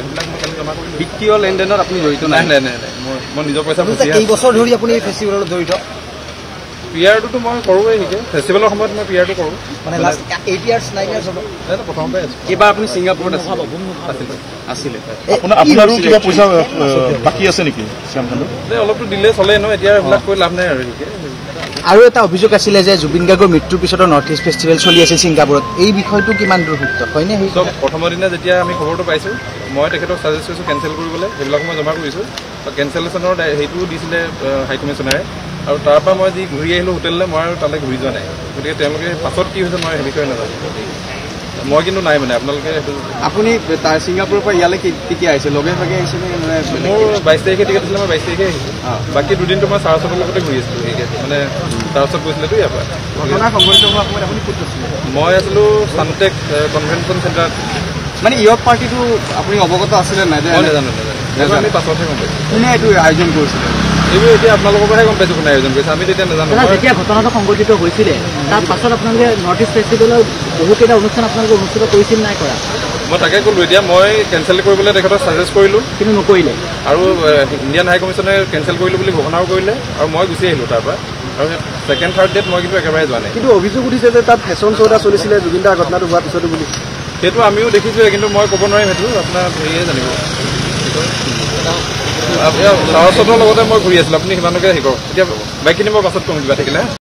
সেইবিলাক মই কালি জমা কৰিলোঁ। বিত্তীয় লেনদেনত আপুনি জড়িত নাই? নাই মই নিজৰ পইচা এই বছৰ ধৰি আপুনি এই ফেষ্টিভেলত জড়িত? পিয়াৰটো মই কৰোঁৱেই শিকে ফেষ্টিভেলৰ সময়ত মই পিয়াৰটো কৰোঁ মানে লাষ্ট 8 ইয়াৰ্ছ 9 ইয়াৰ্ছ হ'ব প্ৰথমতে আছোঁ। এইবাৰ আপুনি ছিংগাপুৰত আছিলে আপোনাৰো কিবা পইচা বাকী আছে নেকি? অলপতো দিলে চলে ন, এতিয়া এইবিলাক কৰি লাভ নাই আৰু শিকে। আৰু এটা অভিযোগ আছিলে যে জুবিন গাৰ্গৰ মৃত্যুৰ পিছতো নৰ্থ ইষ্ট ফেষ্টিভেল চলি আছে ছিংগাপুৰত, এই বিষয়টো কিমান দূৰ সত্য হয়নে? চব প্ৰথমৰ দিনা যেতিয়া আমি খবৰটো পাইছোঁ মই তেখেতক ছাজেষ্ট কৰিছোঁ কেঞ্চেল কৰিবলৈ, সেইবিলাক মই জমা কৰিছোঁ। কেঞ্চেলেশ্যনৰ সেইটোও দিছিলে হাই কমিশ্যনাৰে, আৰু তাৰপৰা মই যি ঘূৰি আহিলোঁ হোটেললৈ, মই আৰু তালৈ ঘূৰি যোৱা নাই। গতিকে তেওঁলোকে পাছত কি হৈছে মই সেই বিষয়ে নাজানো, মই কিন্তু নাই মানে আপোনালোকে সেইটো। আপুনি তাৰ ছিংগাপুৰৰ পৰা ইয়ালৈ কেতিয়া আহিছে? লগে ভাগে আহিছে নে? মোৰ 22 তাৰিখে টিকেট আছিলে, মই 22 তাৰিখে আহিছোঁ। বাকী দুদিনটো মই চাৰচতৰ লগতে ঘূৰি আছিলোঁ, মানে চাৰচত গৈছিলেতো ইয়াৰ পৰা। ঘটনা সংঘটিত হোৱাৰ সময়ত আপুনি ক'ত আছিলে? মই আছিলোঁ চানটেক কনভেনশ্যন চেণ্টাৰত। মানে ইয়ৰ পাৰ্টিটো আপুনি অৱগত আছিলে নাই? মই নাজানো আমি পাছতহে গম পাইছোঁ। কোনে এইটো আয়োজন কৰিছিলে? এইবোৰ এতিয়া আপোনালোকৰ পৰাহে গম পাইছোঁ কোনে আয়োজন কৰিছে, আমি তেতিয়া নাজানো। যেতিয়া ঘটনাটো সংঘটিত হৈছিলে তাৰ পাছত আপোনালোকে নৰ্থ ইষ্ট ফেষ্টিভেলৰ বহুকেইটা অনুষ্ঠান আপোনালোকে অনুষ্ঠিত কৰিছিল নাই কৰা? মই তাকে ক'লোঁ, এতিয়া মই কেঞ্চেল কৰিবলৈ তেখেতক ছাজেষ্ট কৰিলোঁ কিন্তু নকৰিলে, আৰু ইণ্ডিয়ান হাই কমিশ্যনে কেঞ্চেল কৰিলোঁ বুলি ঘোষণাও কৰিলে, আৰু মই গুচি আহিলোঁ তাৰ পৰা। আৰু ছেকেণ্ড থাৰ্ড ডেট মই কিন্তু একেবাৰে যোৱা নাই। কিন্তু অভিযোগ উঠিছে যে তাত ফেশ্বন শ্ব' এটা চলিছিলে জুবিন দাৰ ঘটনাটো হোৱাৰ পিছতো বুলি। সেইটো আমিও দেখিছোঁৱে, কিন্তু মই ক'ব নোৱাৰিম, সেইটো আপোনাৰ হেৰিয়ে জানিব। চাৰচতৰ লগতে মই ঘূৰি আছিলোঁ, আপুনি সিমানকে শিকক। এতিয়া বাকীখিনি মই পাছত ক'ম কিবা থাকিলে।